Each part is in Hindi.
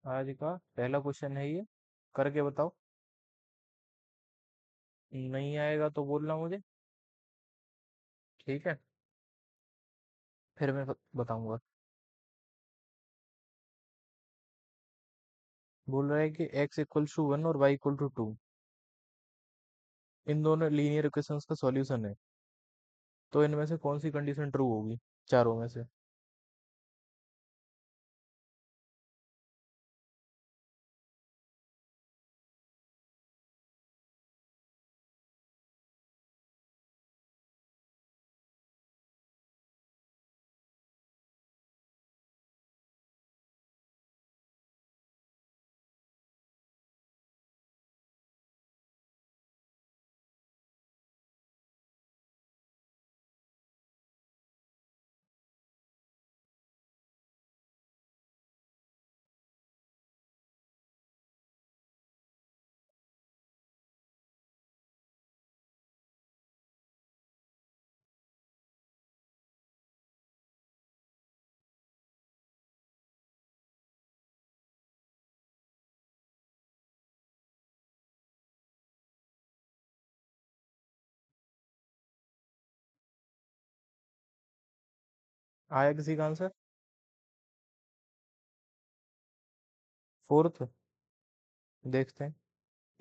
आज का पहला क्वेश्चन है ये। करके बताओ। नहीं आएगा तो बोलना मुझे। ठीक है। फिर मैं बताऊंगा। बोल रहा है कि x इक्वल्स टू 1 और y इक्वल टू 2। इन दोनों लीनियर इक्वेशंस का सॉल्यूशन है। तो इनमें से कौन सी कंडीशन ट्रू होगी चारों में से? आया किसी का आंसर? फोर्थ। देखते हैं।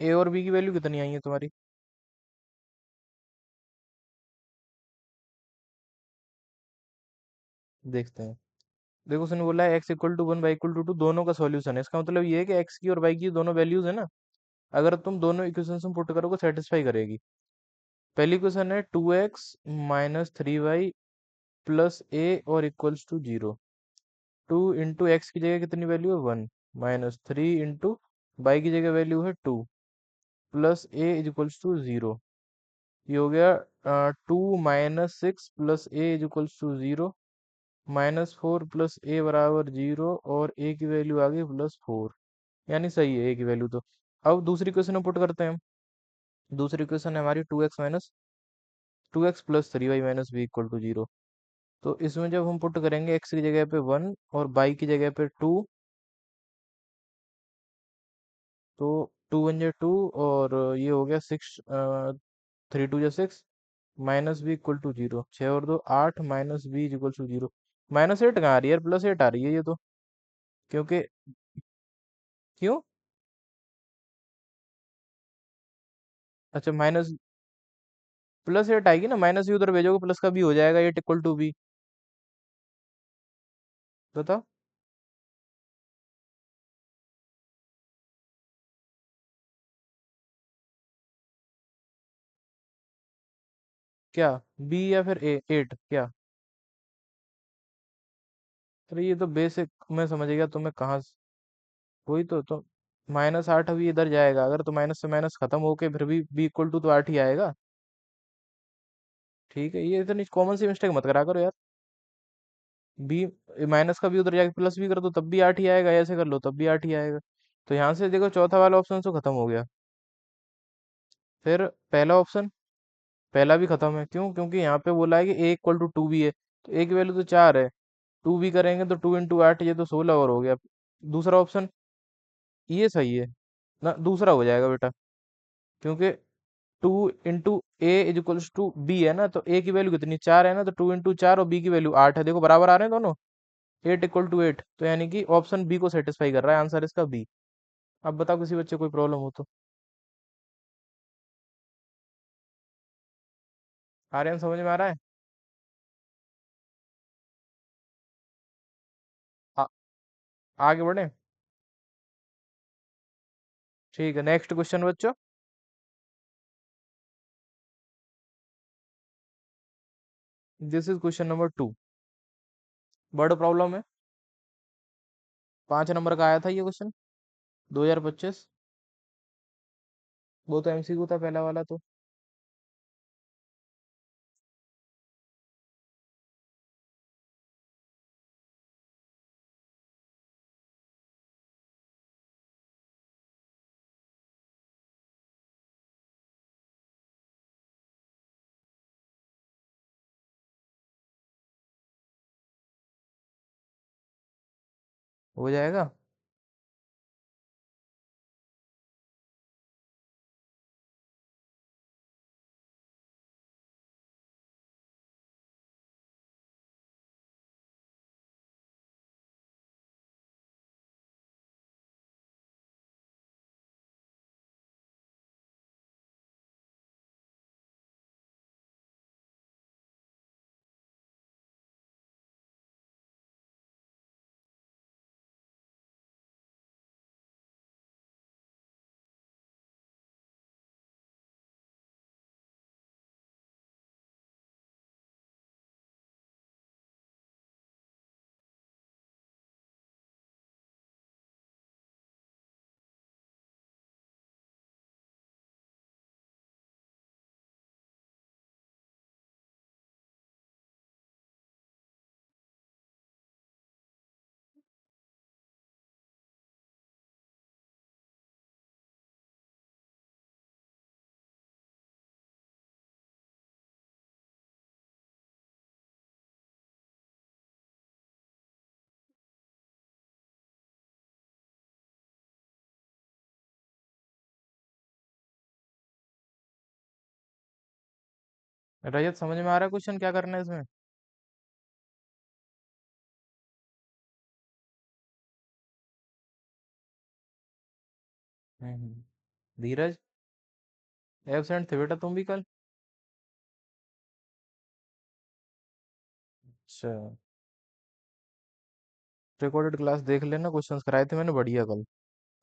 ए और बी की वैल्यू कितनी आई है तुम्हारी? देखते हैं। देखो उसने बोला है x equal to 1 y equal to 2 दोनों का सॉल्यूशन है। इसका मतलब ये है कि x की और y की दोनों वैल्यूज है ना। अगर तुम दोनों इक्वेशन में पुट करोगे सेटिस्फाई करेगी। पहली क्वेश्चन है 2x माइनस 3y प्लस ए और इक्वल्स टू 0। 2 इंटू एक्स की जगह कितनी वैल्यू है 1, माइनस 3 इंटू वाई की जगह वैल्यू है 2, plus a is equals to 0। ये हो गया 2 minus 6 plus a is equals to 0, -4 plus a बराबर 0 और ए की वैल्यू आ गई +4। यानी सही है ए की वैल्यू तो। अब दूसरी क्वेश्चन में पुट करते हैं हम। दूसरी क्वेश्चन है हमारी 2x plus 3y minus B equal to 0। तो इसमें जब हम पुट करेंगे x की जगह पे 1 और y की जगह पे 2, तो 2 1 जा 2 और ये हो गया 6, 3 2 जा 6, माइनस बी इक्वल टू 0। 6 और 2 8, माइनस बी इक्वल टू 0। -8 कहाँ आ रही है यार, +8 आ रही है ये तो। क्योंकि क्यों? अच्छा माइनस, +8 आएगी ना, माइनस भी उधर भेजोगे प्लस का भी हो जाएगा, 8 इक्वल टू बी। बताओ। क्या? बी या फिर ए 8 क्या? अरे ये तो बेसिक मैं समझ गया तुम्हें कहाँ वही तो -8 अभी इधर जाएगा, अगर तो माइनस से माइनस खत्म होके फिर भी बी इक्वल टू तो 8 ही आएगा। ठीक है, ये इतनी कॉमन सी मिस्टेक मत करा करो यार। बी माइनस का भी उधर जाके प्लस भी कर दो तब भी 8 ही आएगा, ऐसे कर लो तब भी 8 ही आएगा। तो यहाँ से देखो चौथा वाला ऑप्शन तो खत्म हो गया। फिर पहला ऑप्शन, पहला भी खत्म है। क्यों? क्योंकि यहाँ पे बोला है कि ए इक्वल टू 2 भी है, तो ए की वैल्यू तो 4 है। 2 भी करेंगे तो 2 इंटू 8 ये तो 16 और हो गया। दूसरा ऑप्शन ये सही है ना, दूसरा हो जाएगा बेटा। क्योंकि 2 into A is equals to B है ना, तो ए की वैल्यू कितनी 4 है ना, तो 2 इंटू 4 और बी की वैल्यू 8 है। देखो बराबर आ रहे हैं दोनों। 8 इक्वल टू 8, तो यानी कि ऑप्शन बी को सेटिस्फाई कर रहा है, आंसर इसका बी। अब बताओ किसी बच्चे को कोई प्रॉब्लम हो तो। आर्यन समझ में आ रहा है? आ, आगे बढ़े। ठीक है, नेक्स्ट क्वेश्चन बच्चों। This is question number 2। Bird problem है। 5 नंबर का आया था ये क्वेश्चन, 2025। वो तो एमसीक्यू था पहला वाला तो। हो जाएगा। रजत समझ में आ रहा है क्वेश्चन क्या करना है इसमें? धीरज, एब्सेंट थे बेटा तुम भी कल। अच्छा, रिकॉर्डेड क्लास देख लेना, क्वेश्चंस कराए थे मैंने बढ़िया कल,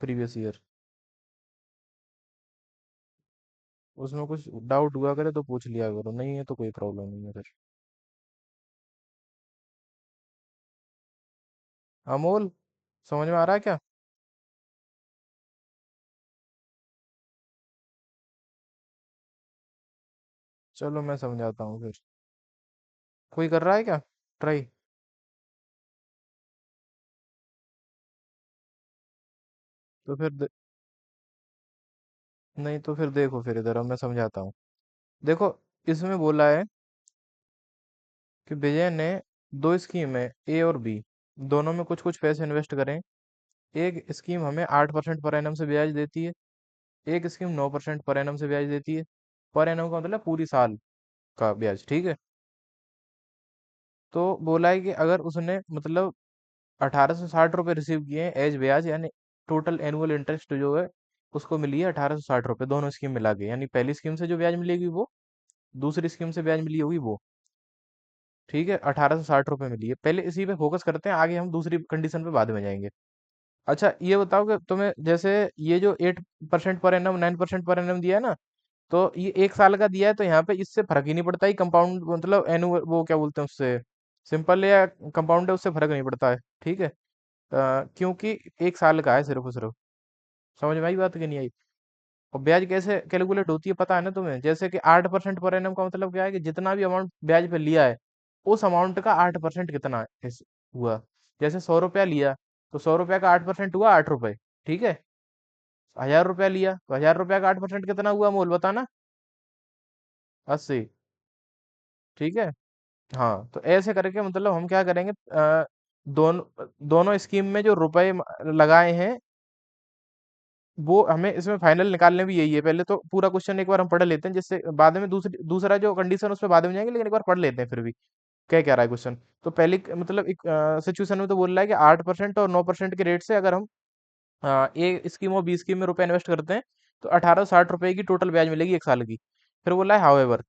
प्रीवियस ईयर। उसमें कुछ डाउट हुआ करे तो पूछ लिया करो, नहीं है तो कोई प्रॉब्लम नहीं है फिर। अमोल, समझ में आ रहा है क्या? चलो मैं समझाता हूँ फिर। कोई कर रहा है क्या ट्राई? तो फिर नहीं तो फिर देखो, फिर इधर अब मैं समझाता हूँ। देखो, इसमें बोला है कि विजय ने दो स्कीम है, ए और बी, दोनों में कुछ कुछ पैसे इन्वेस्ट करें। एक स्कीम हमें 8% पर एनम से ब्याज देती है, एक स्कीम 9% पर एनम से ब्याज देती है। पर एनम का मतलब पूरी साल का ब्याज, ठीक है। तो बोला है कि अगर उसने मतलब 1860 रुपये रिसीव किए हैं एज ब्याज, यानी टोटल एनुअल इंटरेस्ट जो है उसको मिली है 1860 रुपये, दोनों स्कीम मिला के, यानी पहली स्कीम से जो ब्याज मिलेगी वो, दूसरी स्कीम से ब्याज मिली होगी वो, ठीक है। 1860 रुपये मिली है, पहले इसी पे फोकस करते हैं, आगे हम दूसरी कंडीशन पे बाद में जाएंगे। अच्छा ये बताओ कि तुम्हें जैसे ये जो 8% पर एनम 9% पर एनम दिया है ना, तो ये एक साल का दिया है, तो यहाँ पे इससे फर्क ही नहीं पड़ता, ही कंपाउंड मतलब एनुअल वो क्या बोलते हैं उससे, सिंपल या कंपाउंड है उससे फर्क नहीं पड़ता है, ठीक है। क्योंकि एक साल का है सिर्फ और सिर्फ। समझ में आई बात कि नहीं आई? और ब्याज कैसे कैलकुलेट होती है पता है ना तुम्हें? जैसे कि 8% पर एनम का मतलब क्या है कि जितना भी अमाउंट ब्याज पे लिया है, उस अमाउंट का 8% कितना हुआ। जैसे 100 रुपया लिया, तो 100 रुपया का 8% हुआ 8 रुपए, ठीक है। 1000 रुपया लिया तो 1000 रुपया का 8% कितना हुआ, मोल बताना? 80, ठीक है। हाँ तो ऐसे करके मतलब हम क्या करेंगे, दोनों दोनों स्कीम में जो रुपए लगाए हैं, वो हमें इसमें फाइनल निकालने भी यही है। पहले तो पूरा क्वेश्चन एक बार हम पढ़ लेते हैं, जिससे बाद में दूसरा जो कंडीशन उस पर बाद में जाएंगे, लेकिन एक बार पढ़ लेते हैं फिर भी क्या कह रहा है क्वेश्चन। तो पहली मतलब एक सिचुएशन में तो बोल रहा है कि 8% और 9% के रेट से अगर हम ए स्कीम और बी स्कीम में रुपए इन्वेस्ट करते हैं, तो 1860 रुपए की टोटल ब्याज मिलेगी एक साल की। फिर बोला है however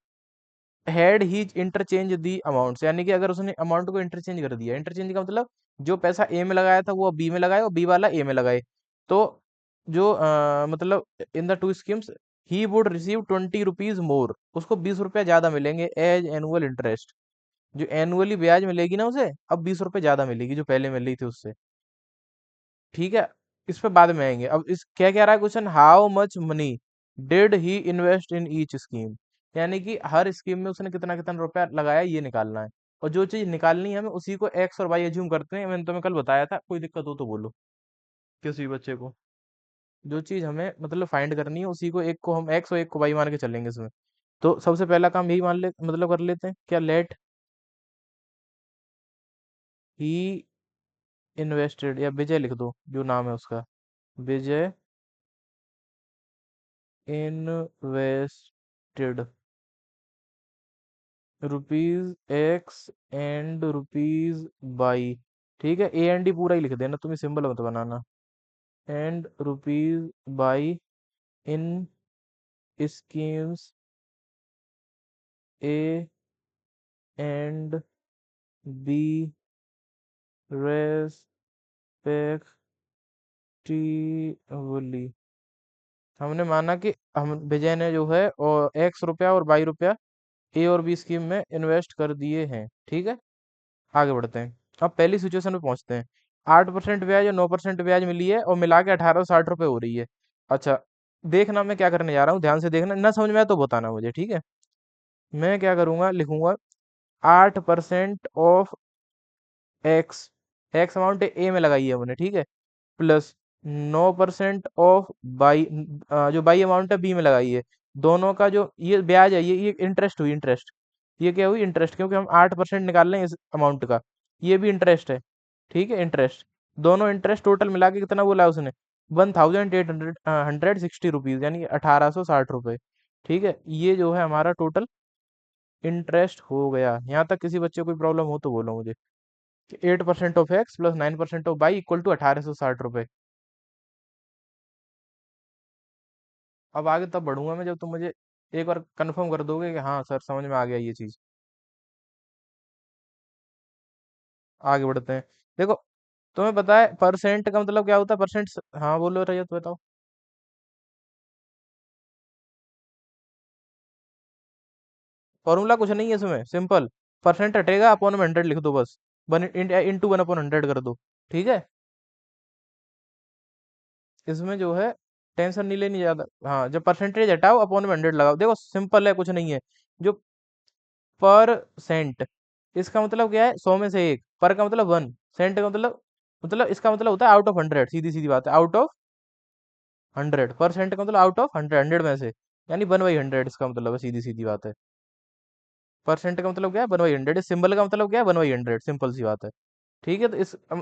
had he interchange the amounts, यानी कि अगर उसने अमाउंट को इंटरचेंज कर दिया, इंटरचेंज का मतलब जो पैसा ए में लगाया था वो बी में लगाए और बी वाला ए में लगाए, तो जो मतलब in the two schemes he would receive 20 rupees मोर, उसको 20 रुपया ज्यादा मिलेंगे एज एनुअल इंटरेस्ट। जो एनुअली ब्याज मिलेगी ना उसे, अब 20 रुपये ज्यादा मिलेगी जो पहले मिल रही थी उससे, ठीक है। इस पे बाद में आएंगे। अब इस क्या कह रहा है question, how much money did he invest in each scheme, यानी कि हर स्कीम में उसने कितना कितना रुपया लगाया ये निकालना है। और जो चीज निकालनी है हमें उसी को एक्स और वाई एज्यूम करते हैं, मैंने तुम्हें कल बताया था, कोई दिक्कत हो तो बोलो किसी बच्चे को। जो चीज हमें मतलब फाइंड करनी है उसी को, एक को हम एक्स और एक को वाई मान के चलेंगे इसमें। तो सबसे पहला काम यही मान ले मतलब कर लेते हैं क्या, लेट ही इन्वेस्टेड, या विजय लिख दो जो नाम है उसका, Vijay invested rupees X and rupees Y, ठीक है। ए एंड डी पूरा ही लिख देना, तुम्हें सिंबल मत बनाना। And rupees Y in schemes A and B respectively. हमने माना कि हम विजय ने जो है और X रुपया और Y रुपया ए और बी स्कीम में इन्वेस्ट कर दिए हैं, ठीक है। आगे बढ़ते हैं। अब पहली सिचुएशन पे पहुंचते हैं। 8% ब्याज और 9% ब्याज मिली है और मिला के 1860 रुपये हो रही है। अच्छा, देखना मैं क्या करने जा रहा हूँ, ध्यान से देखना, ना समझ में आया तो बताना मुझे, ठीक है। मैं क्या करूंगा, लिखूंगा 8% ऑफ एक्स, एक्स अमाउंट ए में लगाई है हमने, ठीक है, प्लस 9% ऑफ बाई, जो बाई अमाउंट है बी में लगाई है। दोनों का जो ये ब्याज है, ये इंटरेस्ट हुई, इंटरेस्ट, ये क्या हुई इंटरेस्ट, क्योंकि हम 8% निकाल रहे हैं इस अमाउंट का, ये भी इंटरेस्ट है, ठीक है, इंटरेस्ट। दोनों इंटरेस्ट टोटल मिला के कितना बोला उसने, 1860 रुपीज, यानी 1860 रुपये, ठीक है। ये जो है हमारा टोटल इंटरेस्ट हो गया यहाँ तक। किसी बच्चे को कोई प्रॉब्लम हो तो बोलो मुझे। 8% of X plus 9% of Y equal to 1860 रुपए। अब आगे तब बढ़ूंगा मैं जब तुम मुझे एक बार कंफर्म कर दोगे कि हाँ सर समझ में आ गया ये चीज। आगे बढ़ते हैं। देखो, तुम्हें पता है परसेंट का मतलब क्या होता है? परसेंट। हाँ बोलो रजत, बताओ। फॉर्मूला कुछ नहीं है इसमें, सिंपल। परसेंट हटेगा, अपॉन में 100 लिख दो बस। वन इंटू 1/100 कर दो। ठीक है। इसमें जो है टेंशन नहीं लेनी ज्यादा। हाँ, जब परसेंटेज हटाओ अपॉन में 100 लगाओ। देखो सिंपल है, कुछ नहीं है। जो परसेंट, इसका मतलब क्या है? 100 में से एक। पर का मतलब वन। सेंट का मतलब इसका मतलब होता है आउट ऑफ 100। सीधी सीधी बात है, आउट ऑफ 100। परसेंट का मतलब आउट ऑफ 100, 100 में से। यानी 1/100 इसका मतलब है, सीधी सीधी बात है। परसेंट का मतलब क्या है? 1/100। इस सिंबल का मतलब क्या है? 1/100, सिंपल सी बात है। ठीक है, तो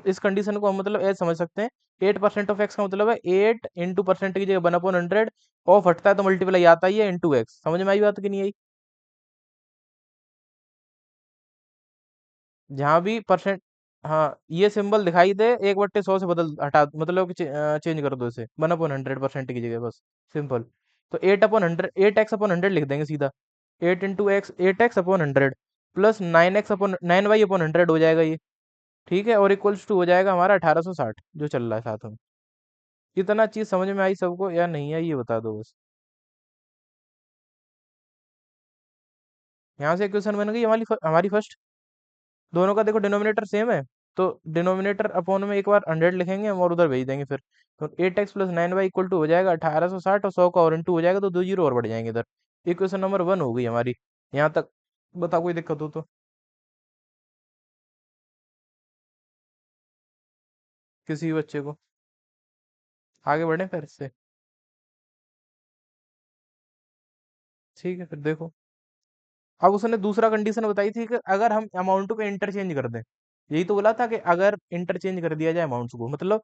इस कंडीशन को हम मतलब ऐसे समझ सकते हैं। 8% ऑफ एक्स का मतलब है 8 इंटू परसेंट की जगह 1/100। ऑफ हटता है तो मल्टीप्लाई आता ही है, इंटू एक्स। समझ में आई बात कि नहीं आई? जहां भी परसेंट, हाँ, ये सिंबल दिखाई दे, 1/100 से बदल हटा, मतलब कि चेंज कर दो इसे 1/100% की जगह, बस। सिंपल। तो 8/100, 8x/100 लिख देंगे सीधा। 8 into x, 8x/100 plus 9x/9y/100 हो जाएगा ये। ठीक है, और इक्वल्स टू हो जाएगा हमारा 1860 जो चल रहा है साथ में। कितना चीज समझ में आई सबको या नहीं आई, ये बता दो बस। यहाँ से क्वेश्चन बन गई हमारी हमारी फर्स्ट। दोनों का देखो डिनोमिनेटर सेम है, तो डिनोमिनेटर अपॉन में एक बार 100 लिखेंगे हम और उधर भेज देंगे फिर। तो 8x plus 9y equal to हो जाएगा 1860, और 100 का और इंटू हो जाएगा तो दो जीरो और बढ़ जाएंगे इधर। इक्वेशन नंबर 1 हो गई हमारी। यहाँ तक बताओ, कोई दिक्कत हो तो। किसी भी बच्चे को। आगे बढ़े फिर इससे। ठीक है, फिर देखो। अब उसने दूसरा कंडीशन बताई थी कि अगर हम अमाउंट को इंटरचेंज कर दें। यही तो बोला था कि अगर इंटरचेंज कर दिया जाए अमाउंट्स को, मतलब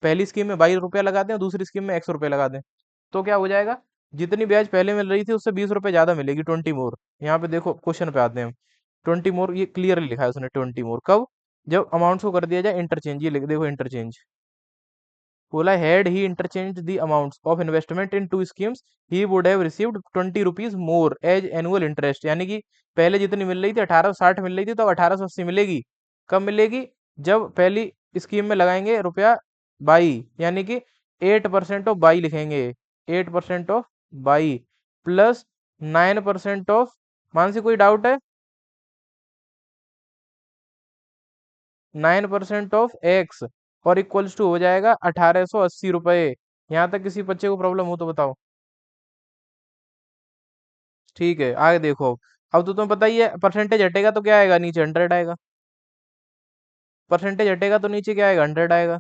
पहली स्कीम में 22 रुपया लगा दें और दूसरी स्कीम में 100 रुपये लगा दें, तो क्या हो जाएगा? जितनी ब्याज पहले मिल रही थी उससे 20 रुपये ज्यादा मिलेगी, 20 मोर। यहाँ पे देखो क्वेश्चन पे आते हैं हम। 20 मोर, ये क्लियरली लिखा है उसने। 20 मोर कब? जब अमाउंट्स को कर दिया जाए इंटरचेंज। ये लिख देखो, इंटरचेंज। बोला had he interchange the amounts of investment in two schemes, he would have received 20 rupees more as annual interest. यानी कि पहले जितनी मिल रही थी 1860 मिल रही थी, तो अब 1880 मिलेगी। कब मिलेगी? जब पहली स्कीम में लगाएंगे रुपया बाई, यानी कि 8% ऑफ बाई लिखेंगे। 8% of by plus 9% of, Mansi कोई डाउट है? 9% ऑफ एक्स, और इक्वल्स टू हो जाएगा 1880 रुपये। यहाँ तक किसी बच्चे को प्रॉब्लम हो तो बताओ। ठीक है, आगे देखो। अब तो तुम्हें पता ही है, परसेंटेज हटेगा तो क्या आएगा? नीचे 100 आएगा। परसेंटेज हटेगा तो नीचे क्या आएगा? 100 आएगा।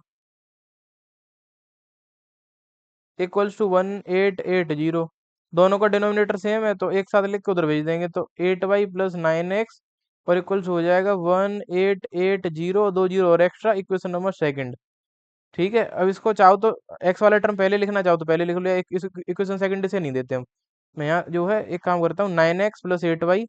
Equals to 1880। दोनों का डिनोमिनेटर सेम है तो एक साथ लिख के उधर भेज देंगे, तो 8y प्लस 9x, और इक्वल्स हो जाएगा 1880। दो जीरो और एक्स्ट्रा, इक्वेशन नंबर सेकंड। ठीक है, अब इसको चाहो तो एक्स वाला टर्म पहले लिखना चाहो तो पहले लिख लो, इक्वेशन सेकंड से नहीं देते हम। मैं यहाँ जो है एक काम करता हूँ, 9x प्लस 8y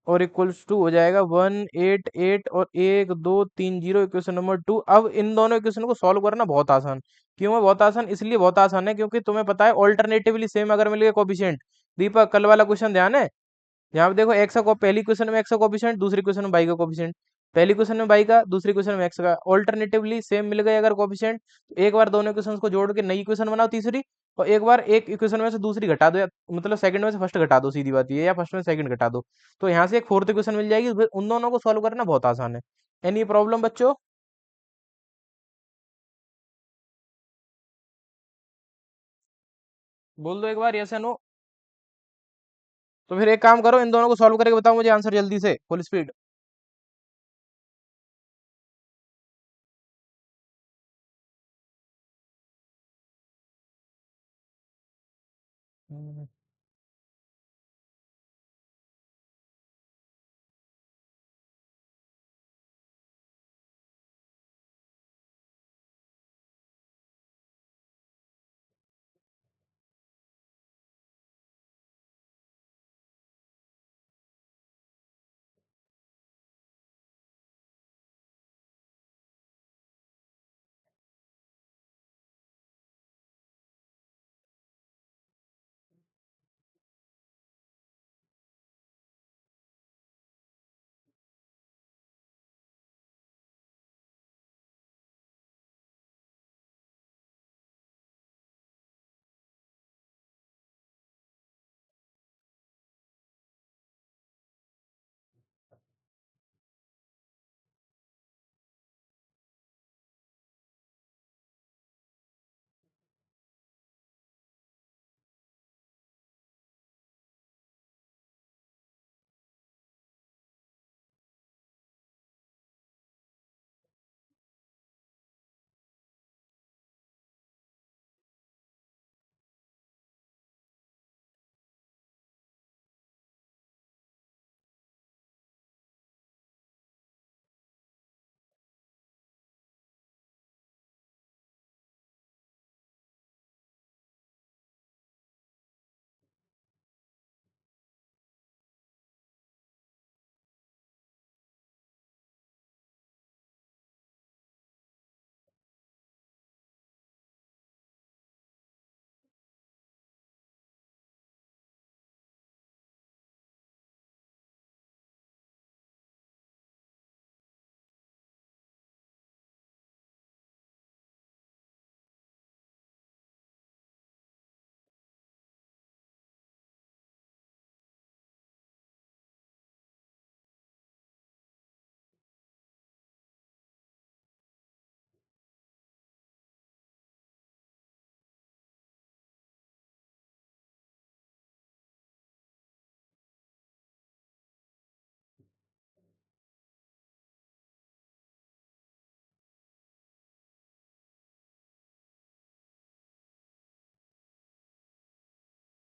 और इक्वल्स टू हो जाएगा 188, और 1230, इक्वेशन नंबर 2। अब इन दोनों इक्वेशन को सॉल्व करना बहुत आसान। क्यों है बहुत आसान? इसलिए बहुत आसान है क्योंकि तुम्हें पता है ऑल्टरनेटिवली सेम अगर मिल गए कोफिशिएंट। दीपक, कल वाला क्वेश्चन ध्यान है? यहाँ पे देखो, एक्स का पहली क्वेश्चन में एक्स का कोफिशिएंट, दूसरी क्वेश्चन में बाई का कोफिशिएंट। पहली क्वेश्चन में बाई का, दूसरी क्वेश्चन में एक्स का। ऑल्टरनेटिवली सेम मिल गए अगर कोफिशिएंट, तो एक बार दोनों इक्वेशंस को जोड़ के नई इक्वेशन बनाओ, तीसरी। और एक बार एक इक्वेशन में से दूसरी घटा दो, या मतलब सेकंड में से फर्स्ट घटा दो, सीधी बात ये है, या फर्स्ट में सेकंड घटा दो। तो यहाँ से एक फोर्थ इक्वेशन मिल जाएगी। फिर उन दोनों को सॉल्व करना बहुत आसान है। एनी प्रॉब्लम बच्चों? बोल दो एक बार यस या नो। तो फिर एक काम करो, इन दोनों को सॉल्व करके बताओ मुझे आंसर जल्दी से, फुल स्पीड।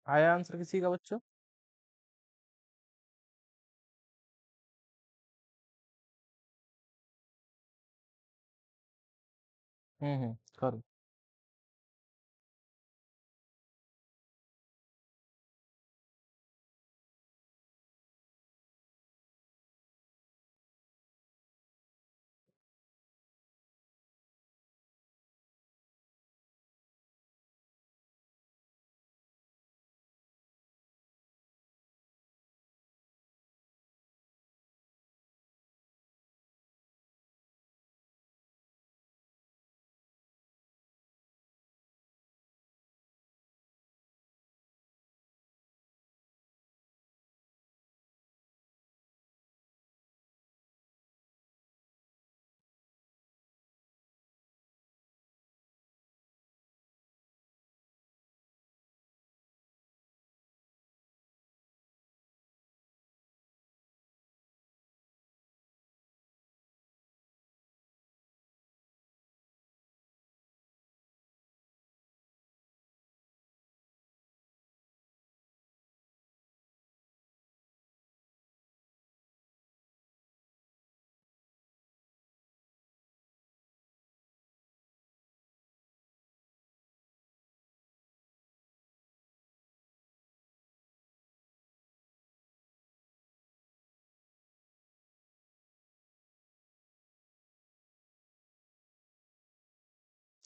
आया आंसर किसी का बच्चों? करो।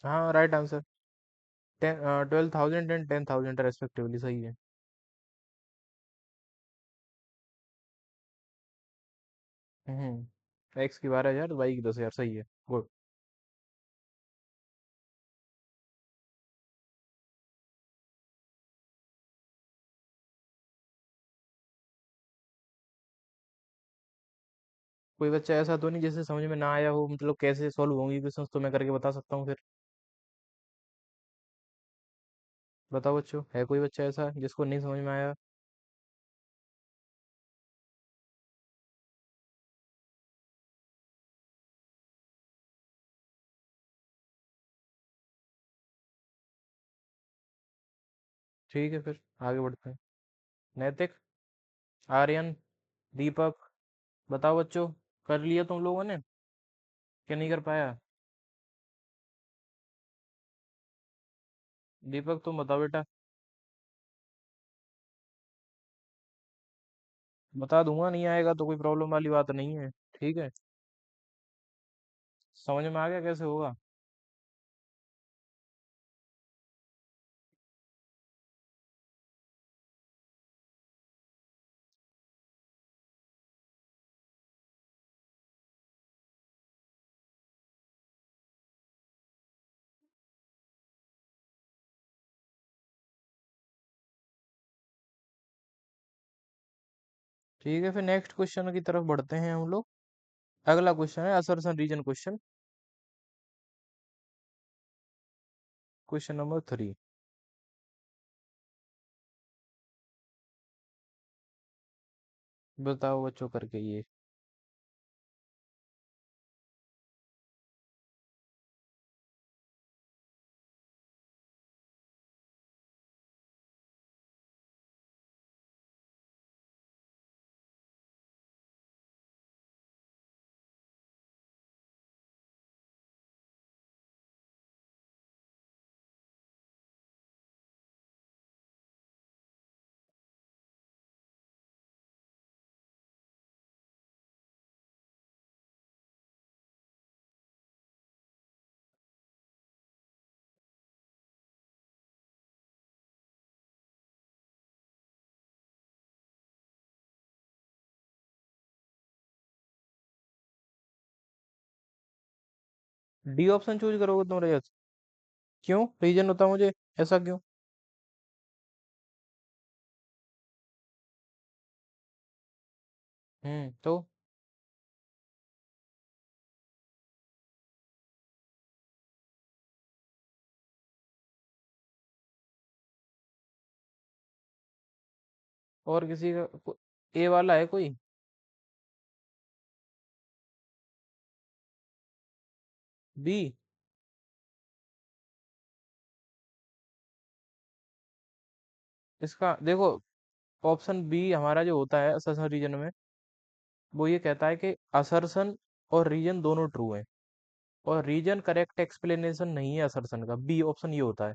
हाँ राइट आंसर। 12,000 एंड 10,000 रेस्पेक्टिवली, सही है। एक्स की 12,000, वाई की 10,000, सही है। गुड। कोई बच्चा ऐसा तो नहीं जिसे समझ में ना आया हो, मतलब कैसे सॉल्व होंगी क्वेश्चंस, तो मैं करके बता सकता हूँ फिर। बताओ बच्चों, है कोई बच्चा ऐसा जिसको नहीं समझ में आया? ठीक है, फिर आगे बढ़ते हैं। नैतिक, आर्यन, दीपक, बताओ बच्चों, कर लिया तुम लोगों ने? क्या नहीं कर पाया? दीपक तुम बताओ बेटा। बता दूंगा, नहीं आएगा तो कोई प्रॉब्लम वाली बात नहीं है। ठीक है। समझ में आ गया कैसे होगा? ठीक है, फिर नेक्स्ट क्वेश्चन की तरफ बढ़ते हैं हम लोग। अगला क्वेश्चन है assertion reason question. Question number 3। बताओ बच्चों करके ये। डी ऑप्शन चूज करोगे तुम रजत? क्यों, रीजन होता मुझे, ऐसा क्यों? तो और किसी का ए वाला है कोई? बी? इसका देखो, ऑप्शन बी हमारा जो होता है असर्शन रीजन में, वो ये कहता है कि असर्शन और रीजन दोनों ट्रू है, और रीजन करेक्ट एक्सप्लेनेशन नहीं है असर्शन का, बी ऑप्शन ये होता है।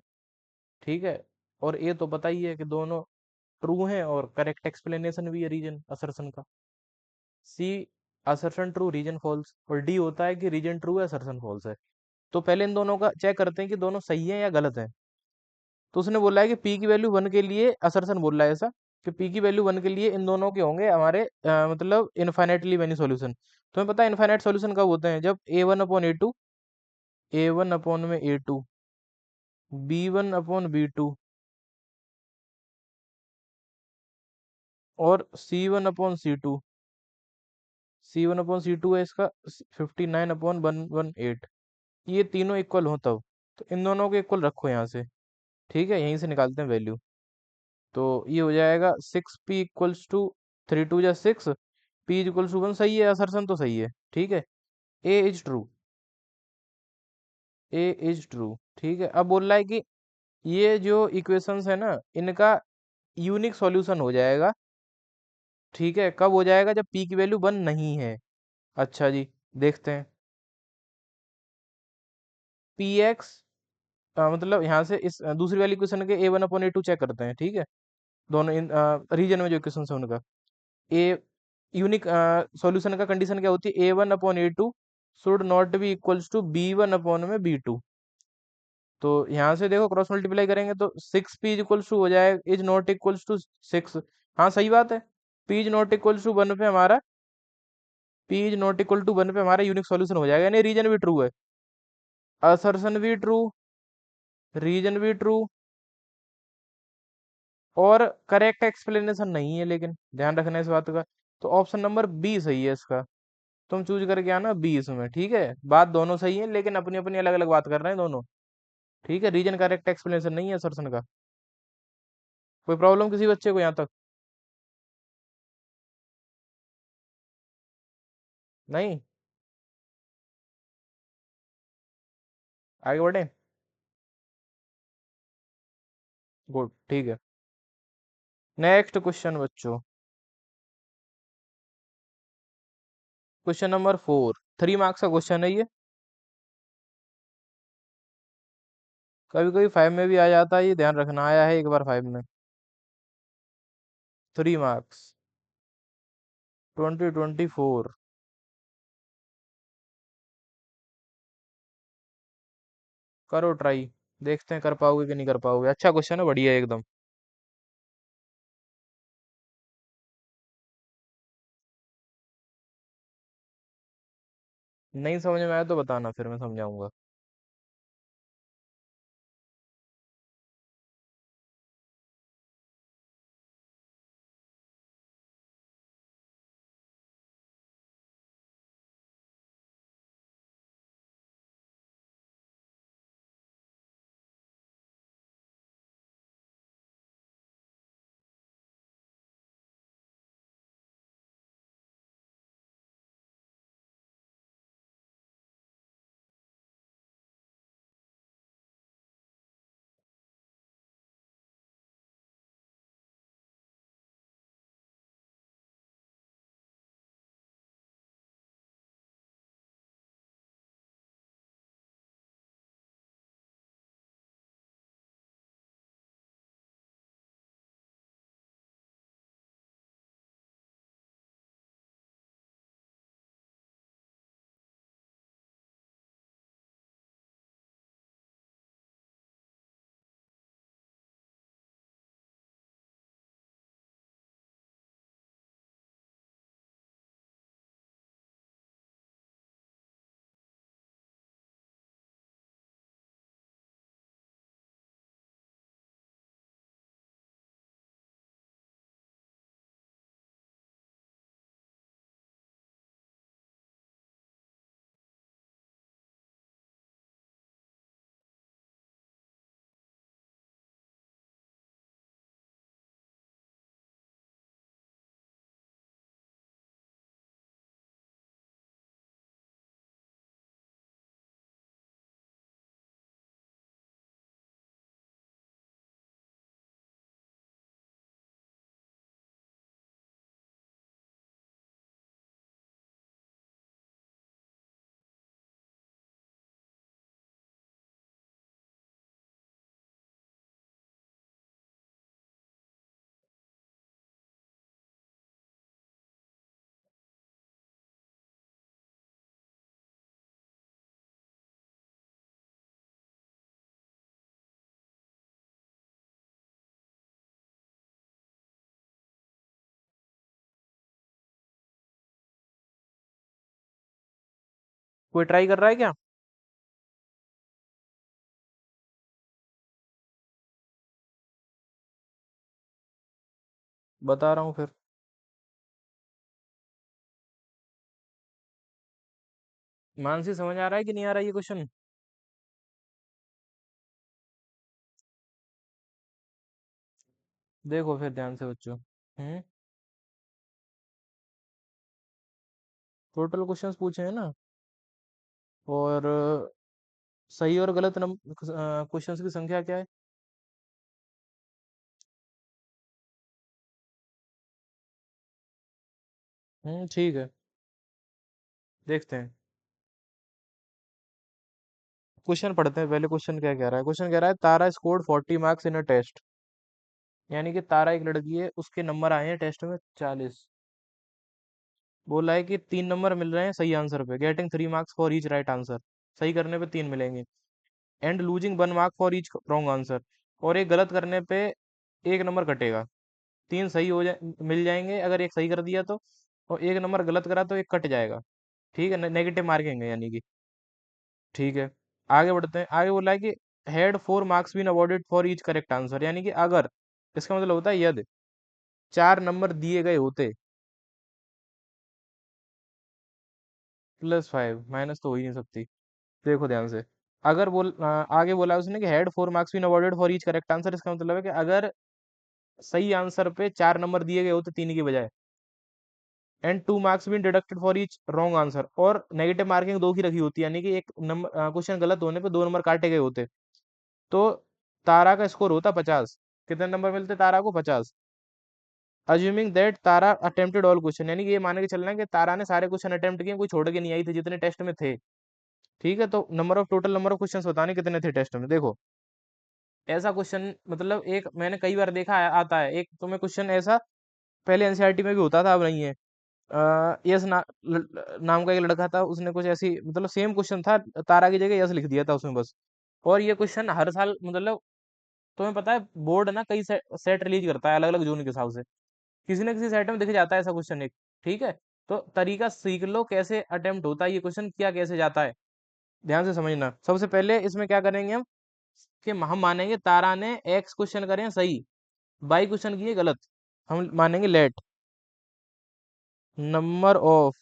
ठीक है। और ये तो पता ही है कि दोनों ट्रू हैं और करेक्ट एक्सप्लेनेशन भी है रीजन असर्शन का। सी असर्शन ट्रू रीजन फॉल्स, और डी होता है कि रीजन ट्रू है असर्शन फॉल्स है। तो पहले इन दोनों का चेक करते हैं कि दोनों सही है या गलत है। तो उसने बोला है कि पी की वैल्यू वन के लिए, असर्शन बोल रहा है ऐसा कि पी की वैल्यू वन के लिए इन दोनों के होंगे हमारे मतलब इनफाइनाइटली मैनी सॉल्यूशन। तुम्हें पता है इनफाइनाइट सॉल्यूशन कब होते हैं? जब a1/a2, a1/a2, b1/b2 और c1/c2। c1/c2 है इसका 59/118। ये तीनों इक्वल हो तब, तो इन दोनों को इक्वल रखो यहाँ से। ठीक है, यहीं से निकालते हैं वैल्यू। तो ये हो जाएगा 6p = 3 2 6, p = 1, सही है, असर्शन तो सही है। ठीक है, A is true, A is true. ठीक है, अब बोल रहा है कि ये जो इक्वेशंस है ना, इनका यूनिक सॉल्यूशन हो जाएगा। ठीक है, कब हो जाएगा? जब पी की वैल्यू वन नहीं है। अच्छा जी, देखते हैं। पी एक्स, मतलब यहाँ से इस दूसरी वाली क्वेश्चन के a1/a2 चेक करते हैं। ठीक है, दोनों इन रीजन में जो क्वेश्चन है उनका ए यूनिक सॉल्यूशन का कंडीशन क्या होती है? a1/a2 should not be equals to b1/b2। तो यहाँ से देखो क्रॉस मल्टीप्लाई करेंगे तो 6p = हो जाए, इज नॉट इक्वल्स टू 6। हाँ सही बात है, p is not equals to one पे हमारा, p is not equal to one पे हमारा यूनिक सॉल्यूशन हो जाएगा, यानी रीजन भी ट्रू है, असर्शन भी ट्रू, रीजन भी ट्रू, और करेक्ट एक्सप्लेनेशन नहीं है, लेकिन ध्यान रखना इस बात का। तो ऑप्शन नंबर बी सही है इसका। तुम चूज करके आना बी इसमें। ठीक है, बात दोनों सही है, लेकिन अपनी अपनी अलग अलग बात कर रहे हैं दोनों। ठीक है, रीजन करेक्ट एक्सप्लेनेशन नहीं है असर्शन का। कोई प्रॉब्लम किसी बच्चे को यहाँ तक? नहीं? आगे बढ़े? गुड, ठीक है। नेक्स्ट क्वेश्चन बच्चों, क्वेश्चन नंबर 4, 3 मार्क्स का क्वेश्चन है ये। कभी कभी 5 में भी आ जाता है, ये ध्यान रखना, आया है एक बार 5 में। 3 मार्क्स, 2024। करो ट्राई, देखते हैं कर पाओगे कि नहीं कर पाओगे। अच्छा क्वेश्चन है, बढ़िया है एकदम। नहीं समझ में आया तो बताना, फिर मैं समझाऊंगा। कोई ट्राई कर रहा है क्या? बता रहा हूँ फिर। मानसी समझ आ रहा है कि नहीं आ रहा है ये क्वेश्चन? देखो फिर ध्यान से बच्चों। हम्म। टोटल क्वेश्चंस पूछे हैं ना। और सही और गलत क्वेश्चंस की संख्या क्या है? ठीक है। देखते हैं। क्वेश्चन पढ़ते हैं पहले। क्वेश्चन क्या कह रहा है? क्वेश्चन कह रहा है Tara scored 40 marks in a test. यानी कि तारा एक लड़की है, उसके नंबर आए हैं टेस्ट में 40। बोला है कि 3 नंबर मिल रहे हैं सही आंसर पे, getting 3 marks for each right answer. सही करने पे 3 मिलेंगे। And losing 1 mark for each wrong answer. और एक गलत करने पे 1 नंबर कटेगा। 3 सही हो जाए, मिल जाएंगे अगर एक सही कर दिया तो। और 1 नंबर गलत करा तो एक कट जाएगा। ठीक है, नेगेटिव मार्किंग है यानी कि। ठीक है। आगे बढ़ते हैं। आगे बोला है कि had 4 marks been awarded for each correct answer. यानी कि अगर, इसका मतलब होता है यदि 4 नंबर दिए गए होते। +5 माइनस तो हो ही नहीं सकती। देखो ध्यान से। अगर आगे बोला उसने कि had 4 marks been awarded for each correct answer. इसका मतलब है कि अगर सही आंसर पे 4 नंबर दिए गए होते 3 की बजाय। And 2 marks been deducted for each wrong answer. और नेगेटिव मार्किंग 2 की रखी होती है, यानी कि एक नंबर क्वेश्चन गलत होने पे 2 नंबर काटे गए होते। तो तारा का स्कोर होता 50। कितने नंबर मिलते तारा को? 50। Assuming that Tara attempted all question. यानी कि ये मान के चलना है कि तारा ने सारे क्वेश्चन अटेम्प्ट किए, कोई छोड़ के नहीं आई थी जितने टेस्ट में थे। ठीक है, तो टोटल नंबर ऑफ क्वेश्चन बताने कितने थे टेस्ट में। देखो, ऐसा क्वेश्चन मतलब एक मैंने कई बार देखा है, आता है एक तुम्हें क्वेश्चन ऐसा। पहले एनसीईआरटी में भी होता था, अब नहीं है। यस नाम का एक लड़का था, उसने कुछ ऐसी मतलब सेम क्वेश्चन था, तारा की जगह यस लिख दिया था उसमें बस। और ये क्वेश्चन हर साल मतलब, तुम्हें पता है बोर्ड ना कई सेट रिलीज करता है अलग अलग जून के हिसाब से। किसी न किसी सेट में दिख जाता है ऐसा क्वेश्चन एक। ठीक है। तो तरीका सीख लो कैसे अटेम्प्ट होता है ये क्वेश्चन, किया कैसे जाता है। ध्यान से समझना। सबसे पहले इसमें क्या करेंगे हम, कि हम मानेंगे तारा ने एक्स क्वेश्चन करे हैं सही, बाई क्वेश्चन किए गलत। हम मानेंगे let number of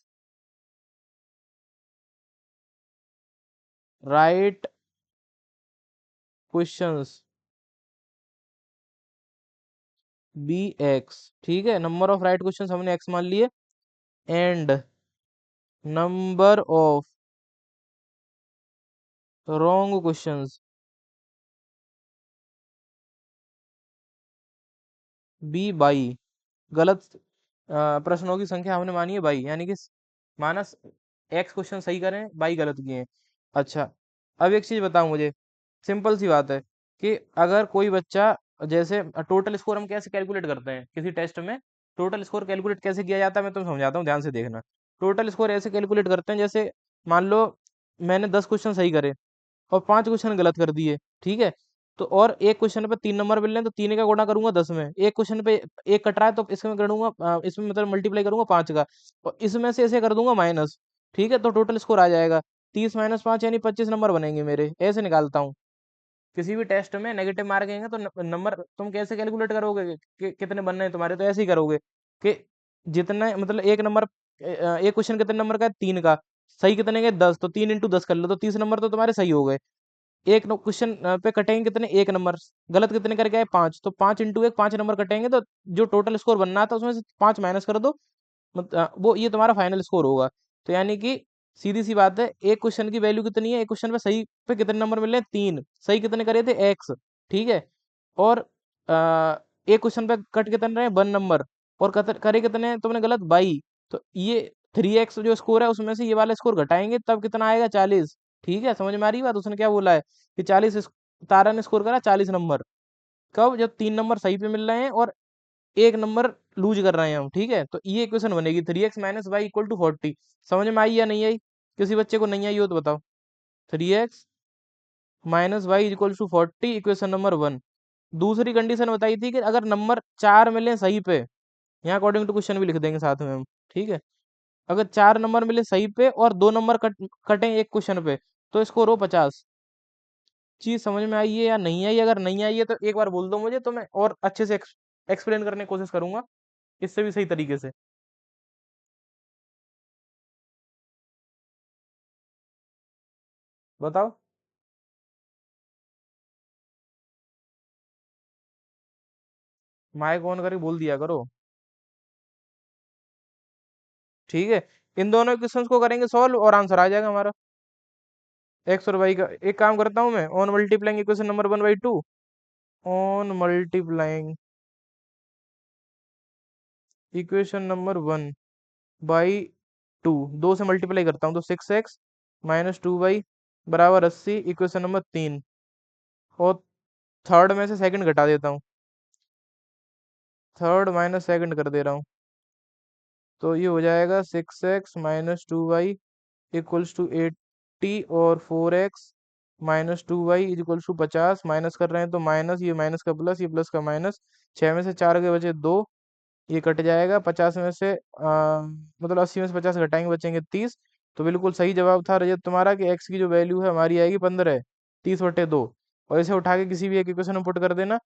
right questions be x. ठीक है, नंबर ऑफ राइट क्वेश्चंस हमने एक्स मान लिए। And number of wrong questions be y. गलत प्रश्नों की संख्या हमने मानी है बाई, यानी कि मानस एक्स क्वेश्चन सही करें, बाई गलत किए हैं। अच्छा, अब एक चीज बताओ मुझे। सिंपल सी बात है कि अगर कोई बच्चा, जैसे टोटल स्कोर हम कैसे कैलकुलेट करते हैं किसी टेस्ट में। टोटल स्कोर कैलकुलेट कैसे किया जाता है मैं तुम्हें समझाता हूँ, ध्यान से देखना। टोटल स्कोर ऐसे कैलकुलेट करते हैं, जैसे मान लो मैंने 10 क्वेश्चन सही करे और 5 क्वेश्चन गलत कर दिए। ठीक है। तो और एक क्वेश्चन पे 3 नंबर मिल रहे हैं, तो 3 का गुणा करूंगा 10 में। एक क्वेश्चन पे एक कट रहा है तो इसमें करूंगा, इसमें मतलब मल्टीप्लाई करूंगा 5 का। और इसमें से ऐसे कर दूंगा माइनस। ठीक है, तो टोटल स्कोर आ जाएगा 30 - 5 यानी 25 नंबर बनेंगे मेरे। ऐसे निकालता हूँ। किसी भी टेस्ट में नेगेटिव मार्क आएंगे तो नंबर तुम कैसे कैलकुलेट करोगे कि कितने बनने हैं तुम्हारे? तो ऐसे ही करोगे कि जितना मतलब एक नंबर, एक क्वेश्चन कितने नंबर का है? 3 का। सही कितने के? 10। तो 3 × 10 कर लो, तो 30 नंबर तो तुम्हारे सही हो गए। एक क्वेश्चन पे कटेंगे कितने? 1 नंबर। गलत कितने करके आए? 5। तो 5 × 1 5 नंबर कटेंगे, तो जो टोटल स्कोर बनना था उसमें से 5 माइनस कर दो। वो ये तुम्हारा फाइनल स्कोर होगा। तो यानी कि सीधी सी बात है, एक क्वेश्चन की वैल्यू कितनी है? एक क्वेश्चन पे सही पे कितने नंबर मिल रहे हैं? 3। सही कितने करे थे? एक्स। ठीक है। और एक क्वेश्चन पे कट कितने रहे? 1 नंबर। और करे कितने हैं तुमने गलत? 22। तो ये 3x जो स्कोर है उसमें से ये वाला स्कोर घटाएंगे तब कितना आएगा? 40। ठीक है, समझ में आ रही बात? उसने क्या बोला है कि 40 तारा ने स्कोर करा 40 नंबर। कब? जब 3 नंबर सही पे मिल रहे हैं और 1 नंबर लूज कर रहे हैं हम। ठीक है, तो ये इक्वेशन बनेगी 3x - y = 40। समझ में आई या नहीं आई? किसी बच्चे को नहीं आई हो तो बताओ। 3x - y = 40 equation number 1। दूसरी कंडीशन बताई थी कि अगर नंबर 4 मिले सही पे, यहाँ अकॉर्डिंग टू क्वेश्चन भी लिख देंगे साथ में हम। ठीक है। अगर 4 नंबर मिले सही पे और 2 नंबर कटे एक क्वेश्चन पे, तो स्कोर हो 50। चीज समझ में आई है या नहीं आई? अगर नहीं आई है तो एक बार बोल दो मुझे, तो मैं और अच्छे से एक्सप्लेन करने की कोशिश करूंगा, इससे भी सही तरीके से। बताओ। माइक ऑन करके बोल दिया करो। ठीक है। इन दोनों क्वेश्चंस को करेंगे सॉल्व और आंसर आ जाएगा हमारा। एक्स और वाई का एक काम करता हूँ मैं, on multiplying equation number 1/2, on multiplying equation number 1/2, 2 से मल्टीप्लाई करता हूँ तो 6x माइनस 2y बराबर 80, इक्वेशन नंबर 3। और थर्ड में से सेकंड घटा देता हूँ, थर्ड माइनस सेकंड कर दे रहा हूँ, तो ये हो जाएगा 6x minus 2y equals to 80, और 4x minus 2y equals to 50। Minus कर रहे हैं तो माइनस, ये माइनस का प्लस, ये प्लस का माइनस। 6 में से 4 के बचे 2, ये कट जाएगा। 50 में से मतलब 80 में से 50 घटाएंगे, बचेंगे 30। तो बिल्कुल सही जवाब था रजत तुम्हारा, कि एक्स की जो वैल्यू है हमारी आएगी 15, 30/2। और इसे उठा के किसी भी एक इक्वेशन में पुट कर देना,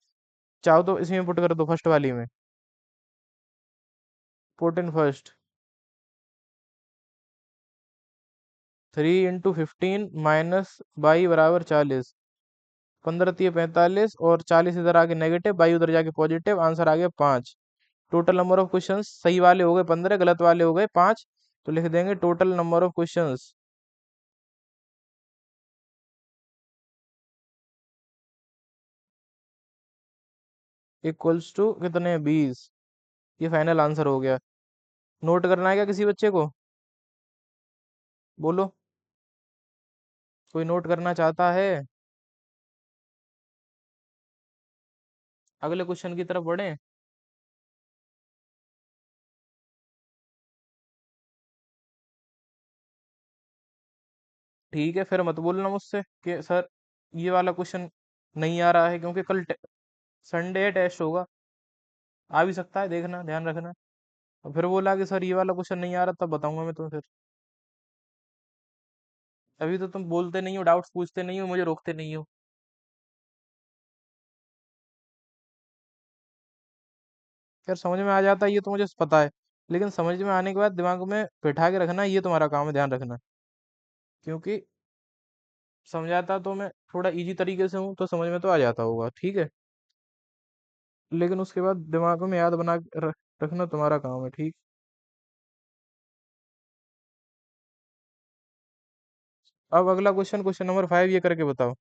चाहो तो इसमें पुट कर दो फर्स्ट वाली में। Put in first. 3 × 15 minus by बराबर 40, 15×3 = 45, और 40 इधर आके नेगेटिव, बाई उधर जाके पॉजिटिव, आंसर आ गया 5। टोटल नंबर ऑफ क्वेश्चंस सही वाले हो गए 15, गलत वाले हो गए 5। तो लिख देंगे total number of questions equals to कितने, 20। ये फाइनल आंसर हो गया। नोट करना है क्या किसी बच्चे को? बोलो, कोई नोट करना चाहता है? अगले क्वेश्चन की तरफ बढ़े। ठीक है, फिर मत बोलना मुझसे कि सर ये वाला क्वेश्चन नहीं आ रहा है, क्योंकि कल संडे है, टेस्ट होगा, आ भी सकता है, देखना, ध्यान रखना। और फिर बोला कि सर ये वाला क्वेश्चन नहीं आ रहा, तब बताऊंगा मैं तुम्हें फिर। अभी तो तुम बोलते नहीं हो, डाउट्स पूछते नहीं हो, मुझे रोकते नहीं हो। फिर समझ में आ जाता है, ये तो मुझे पता है। लेकिन समझ में आने के बाद दिमाग में बैठा के रखना, ये तुम्हारा काम है, ध्यान रखना। क्योंकि समझाता तो मैं थोड़ा इजी तरीके से हूँ, तो समझ में तो आ जाता होगा, ठीक है। लेकिन उसके बाद दिमाग में याद बना के रखना तुम्हारा काम है, ठीक। अब अगला क्वेश्चन, क्वेश्चन नंबर 5, ये करके बताओ।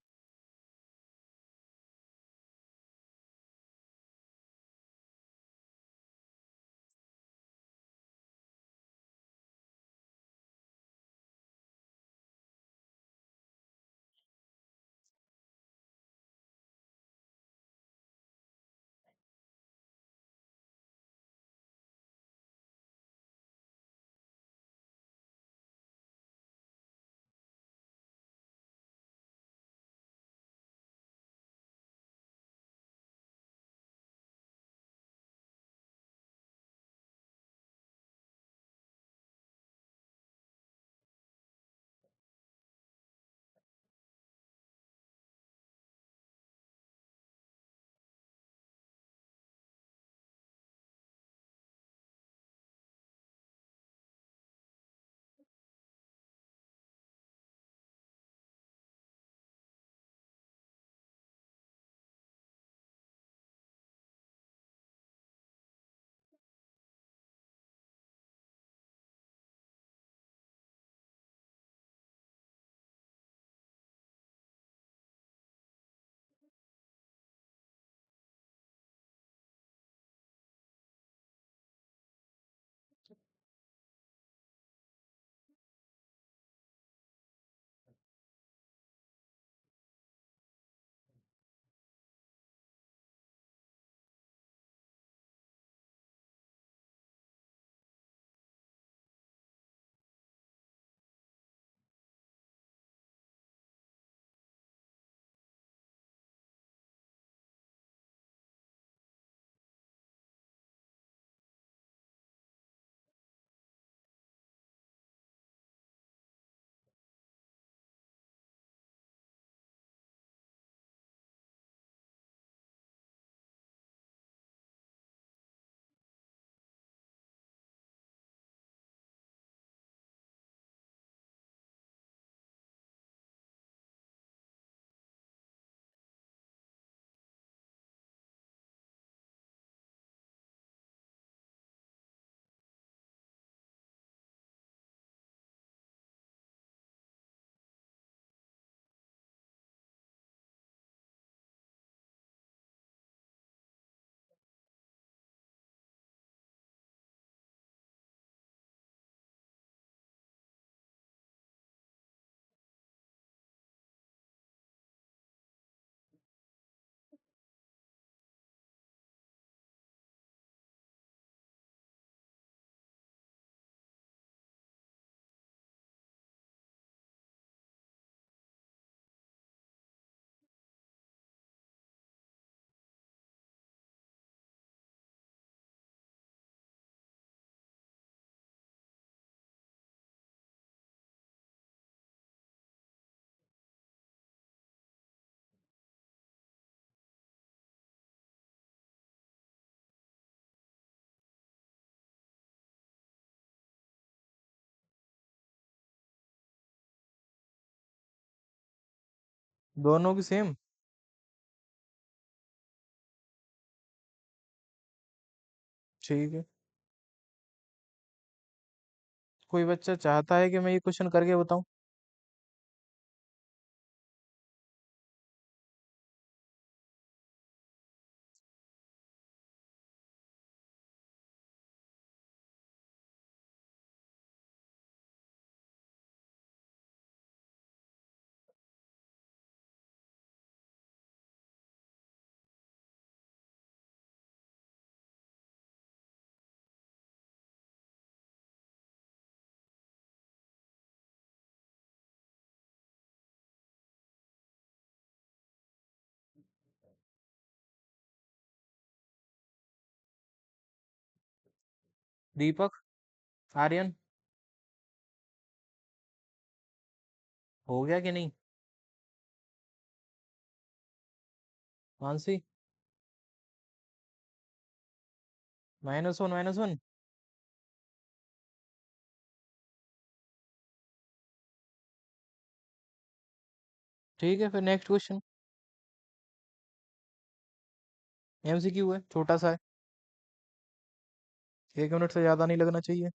दोनों की सेम। ठीक है। कोई बच्चा चाहता है कि मैं ये क्वेश्चन करके बताऊं? दीपक। आर्यन। हो गया कि नहीं? मानसी। -1 -1। ठीक है, फिर नेक्स्ट क्वेश्चन। एमसीक्यू है, छोटा सा है। 1 मिनट से ज्यादा नहीं लगना चाहिए।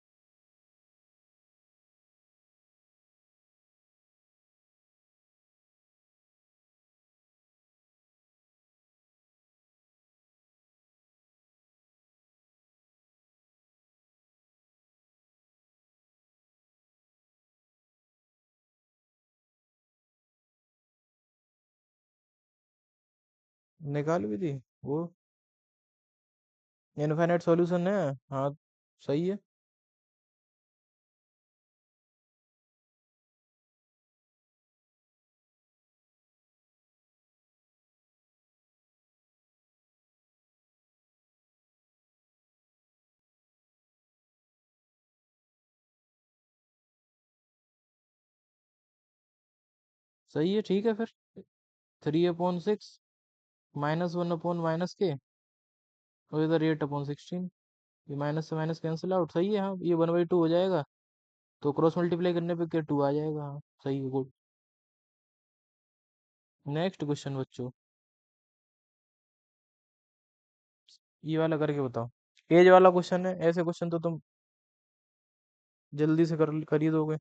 निकाल भी दी वो। इनफाइनाइट सॉल्यूशन है। हाँ, सही है। सही है, ठीक है फिर। 3/6 -1/-के, और इधर 8/16। ये माइनस से माइनस कैंसिल आउट, सही है। हाँ, ये 1/2 हो जाएगा। तो क्रॉस मल्टीप्लाई करने पे क्या 2 आ जाएगा। हाँ, सही है, गुड। नेक्स्ट क्वेश्चन बच्चों। ये वाला करके बताओ। एज वाला क्वेश्चन है, ऐसे क्वेश्चन तो तुम जल्दी से कर ही दोगे।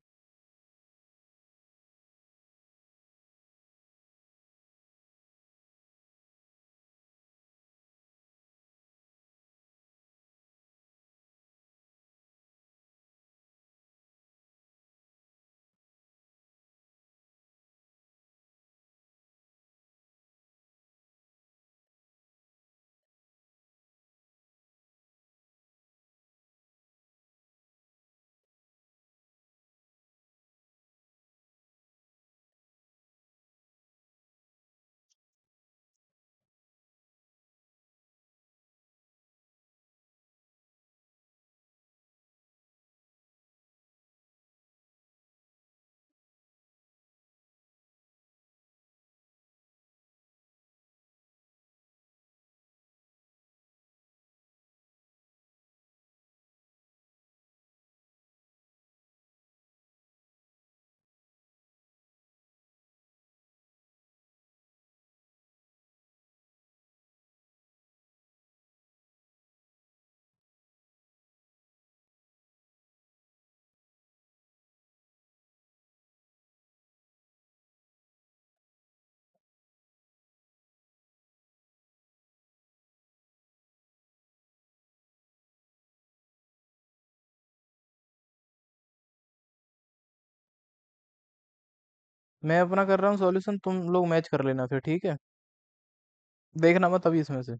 मैं अपना कर रहा हूँ सॉल्यूशन, तुम लोग मैच कर लेना फिर, ठीक है। देखना मत अभी इसमें से।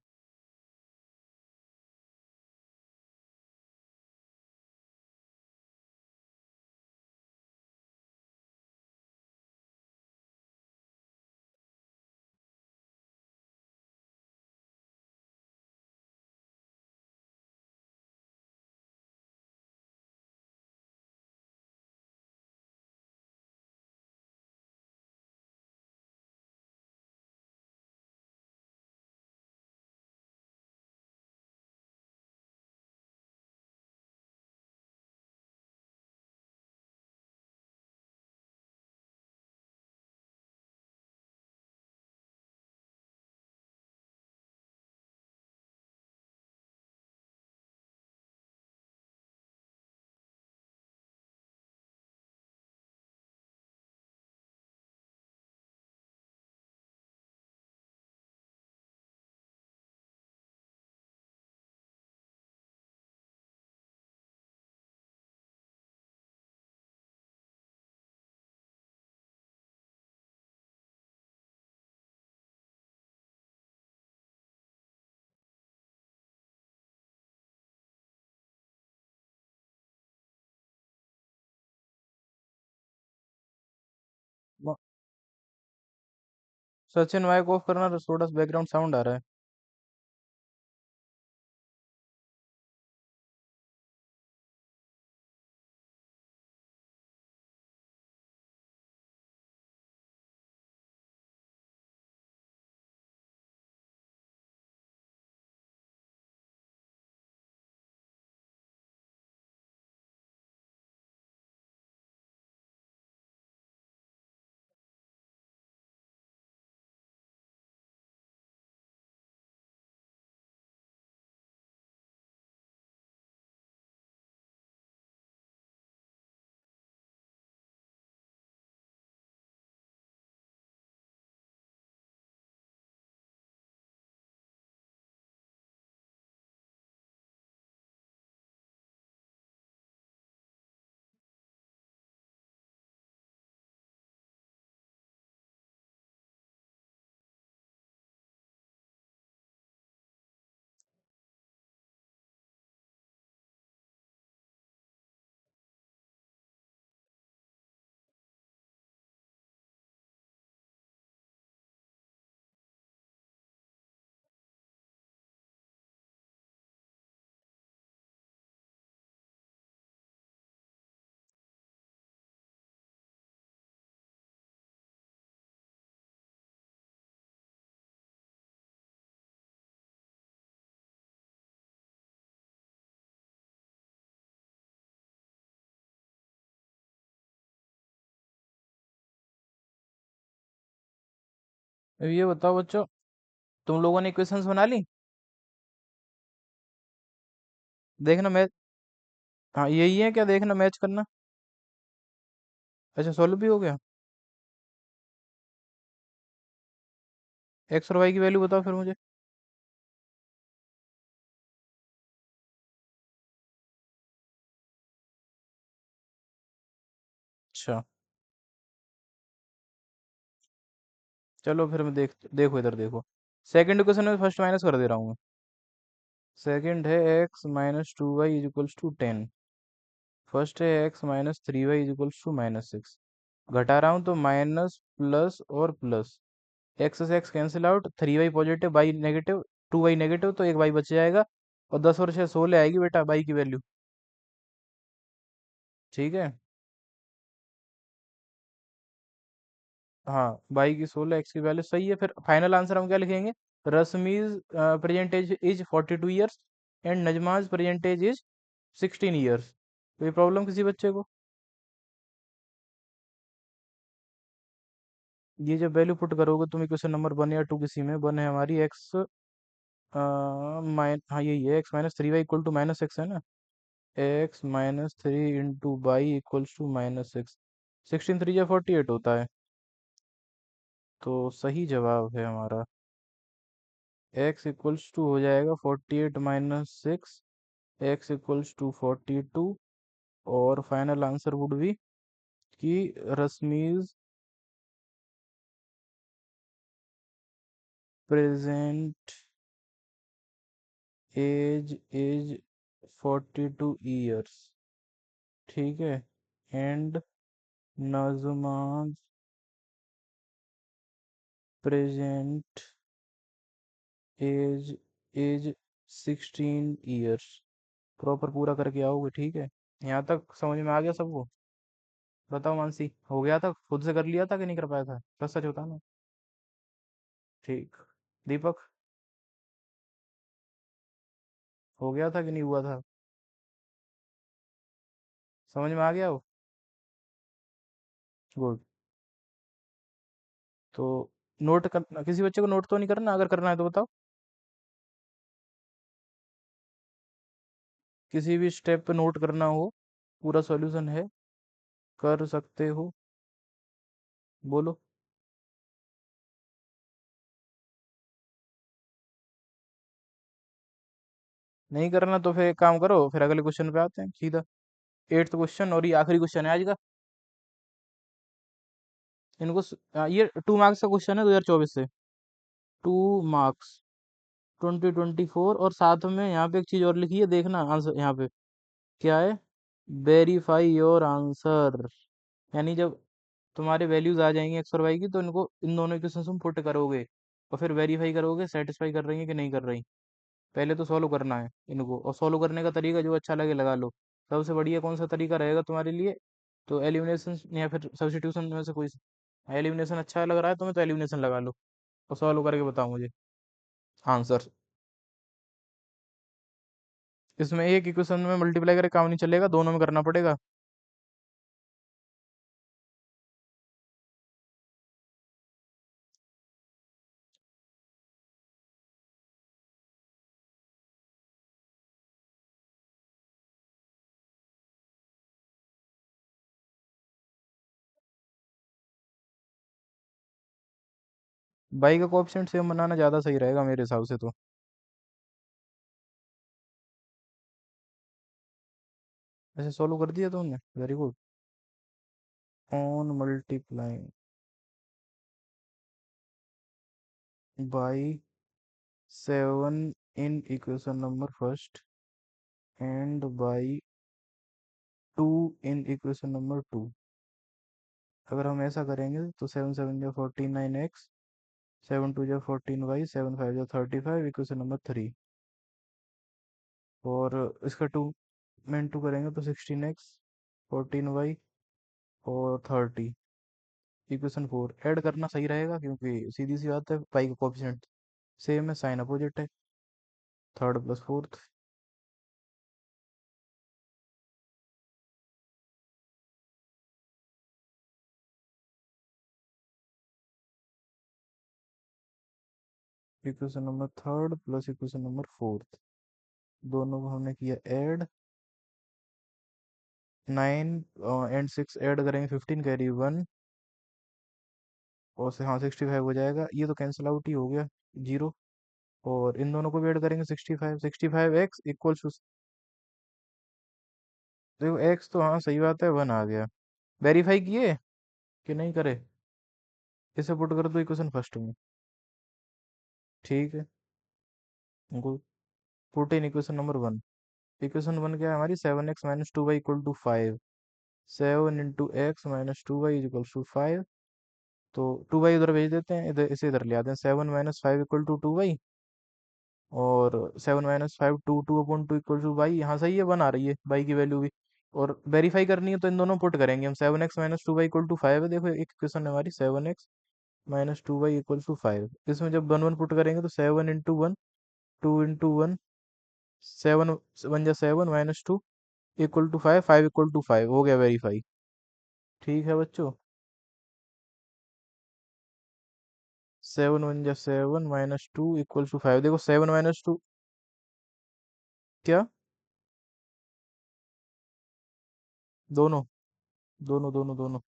सचिन माइक ऑफ करना, थोड़ा सा बैकग्राउंड साउंड आ रहा है। अब ये बताओ बच्चों, तुम लोगों ने इक्वेशंस बना ली? देखना मैच। हाँ यही है क्या, देखना मैच करना। अच्छा सॉल्व भी हो गया। एक्स और वाई की वैल्यू बताओ फिर मुझे। अच्छा, चलो फिर मैं देखो इधर देखो। सेकंड इक्वेशन में फर्स्ट माइनस कर दे रहा हूँ मैं। सेकंड है x minus 2y is equals to 10। First है x minus 3y is equals to -6। घटा रहा हूँ तो माइनस प्लस और प्लस। एक्स से x cancel out, 3y positive by negative, 2y negative, तो एक बाई बच जाएगा। और 10 और 6 16 आएगी बेटा बाई की वैल्यू। ठीक है। हाँ बाई की 16, एक्स की वैल्यू सही है। फिर फाइनल आंसर हम क्या लिखेंगे? Rashmi's present age is 42 years and Najma's present age is 16 years. कोई प्रॉब्लम किसी बच्चे को? ये जब वैल्यू पुट करोगे तुम इक्वेशन नंबर 1 या 2 किसी में, 1 है हमारी एक्स हाँ यही है, x minus 3y equal to -6 है ना। X minus 3 into y equals to -6। 16 3 जा 48 होता है। तो सही जवाब है हमारा x इक्वल्स टू हो जाएगा 48 - 6। x equals to 42। और फाइनल आंसर वुड बी कि Rashmi's present age is 42 years. ठीक है। And Najma's present age is 16 years. Proper पूरा करके आओगे, ठीक है। यहाँ तक समझ में आ गया सबको? बताओ मानसी, हो गया था? खुद से कर लिया था कि नहीं कर पाया था? सच सच होता ना। ठीक। दीपक, हो गया था कि नहीं हुआ था? समझ में आ गया हो? गुड। तो नोट करना, किसी बच्चे को नोट तो नहीं करना? अगर करना है तो बताओ। किसी भी स्टेप पे नोट करना हो, पूरा सॉल्यूशन है, कर सकते हो। बोलो। नहीं करना तो फिर एक काम करो, फिर अगले क्वेश्चन पे आते हैं सीधा। 8th क्वेश्चन और ये आखिरी क्वेश्चन है आज का। इनको ये 2 मार्क्स का क्वेश्चन है 2024 से। 2 मार्क्स, 2024। और साथ में यहाँ पे एक चीज और लिखी है, देखना आंसर यहाँ पे क्या है। Verify your answer. यानी जब तुम्हारे वैल्यूज आ जाएंगी एक्स और वाई की, तो इनको इन दोनों इक्वेशन में पुट करोगे और फिर वेरीफाई करोगे सेटिस्फाई कर रही है कि नहीं कर रही। पहले तो सॉल्व करना है इनको, और सॉल्व करने का तरीका जो अच्छा लगे लगा लो। सबसे बढ़िया कौन सा तरीका रहेगा तुम्हारे लिए? तो एलिमिनेशन या फिर सब्स्टिट्यूशन में से कोई। एलिमिनेशन अच्छा लग रहा है तुम्हें तो एलिमिनेशन लगा लो और सॉल्व करके बताओ मुझे आंसर। इसमें एक इक्वेशन में मल्टीप्लाई करके काम नहीं चलेगा, दोनों में करना पड़ेगा। बाई का कोएफिशिएंट सेम बनाना ज़्यादा सही रहेगा मेरे हिसाब से तो। ऐसे सॉल्व कर दिया तुमने, very good. On multiplying by 7 in equation number first and by 2 in equation number 2। अगर हम ऐसा करेंगे तो 7 7 जा 49 एक्स, 7 2 जा 14 वाई, 7 5 जा 35, इक्वेशन नंबर 3। और इसका 2 में 2 करेंगे तो 16 एक्स, 14 वाई और 30, इक्वेशन 4। ऐड करना सही रहेगा क्योंकि सीधी सी बात है पाई का कोएफिशिएंट सेम है, साइन अपोजिट है। Third plus fourth. Equation number third plus equation number fourth, दोनों को हमने किया ऐड। 9 एंड 6 ऐड करेंगे 15, कैरी 1, और से हाँ 65 हो जाएगा। ये तो कैंसिल आउट ही हो गया, जीरो। और इन दोनों को भी ऐड करेंगे 65 एक्स टू। देखो एक्स तो हाँ सही बात है, 1 आ गया। वेरीफाई किए कि नहीं करे? इसे पुट कर दो इक्वेशन फर्स्ट में। ठीक है, good. Put in equation number 1। Equation 1 क्या है हमारी? 7 x - 2y = 5। 7 × x - 2y = 5। तो 2y उधर भेज देते हैं, इधर इसे इधर ले आते हैं। 7 - 5 = 2y, और 7 - 5 2 2/2 = y। हाँ सही है, 1 आ रही है y की वैल्यू भी। और वेरीफाई करनी है तो इन दोनों पुट करेंगे हम। 7 x - 2y = 5 है, देखो एक इक्वेशन है हमारी। 7 x - 2y = 5। इसमें जब 1 1 पुट करेंगे तो 7 × 1, 2 × 1, 7 1 जा 7 - 2 = 5, 5 = 5 हो गया वेरीफाई। ठीक है बच्चों। 7 1 जा 7 - 2 = 5। देखो 7 - 2 क्या? दोनों दोनों दोनों दोनों।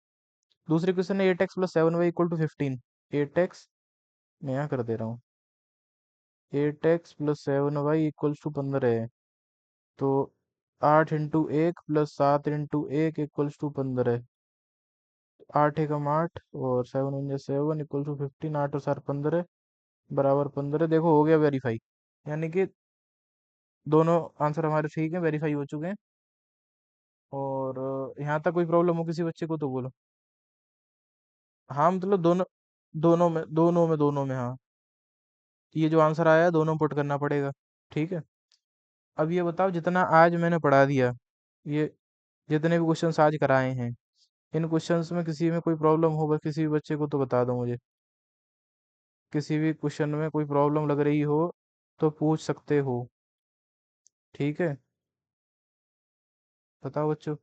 दूसरी क्वेश्चन है 8x + 7y = 15। 8x, मैं यहाँ कर दे रहा हूँ। 8x + 7y = 15 है। तो 8 × 1 + 7 × 1 = 15। 8 × 8 और 7 1 जा 7 = 15। 8 और 7 15 बराबर 15। देखो हो गया वेरीफाई। यानी कि दोनों आंसर हमारे ठीक है, वेरीफाई हो चुके हैं। और यहाँ तक कोई प्रॉब्लम हो किसी बच्चे को तो बोलो। हाँ मतलब दोनों में हाँ। ये जो आंसर आया है दोनों पुट करना पड़ेगा। ठीक है। अब ये बताओ, जितना आज मैंने पढ़ा दिया, ये जितने भी क्वेश्चंस आज कराए हैं, इन क्वेश्चंस में किसी में कोई प्रॉब्लम होगा किसी भी बच्चे को तो बता दो मुझे। किसी भी क्वेश्चन में कोई प्रॉब्लम लग रही हो तो पूछ सकते हो। ठीक है, बताओ बच्चों।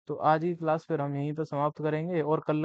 तो आज की क्लास फिर हम यहीं पर समाप्त करेंगे, और कल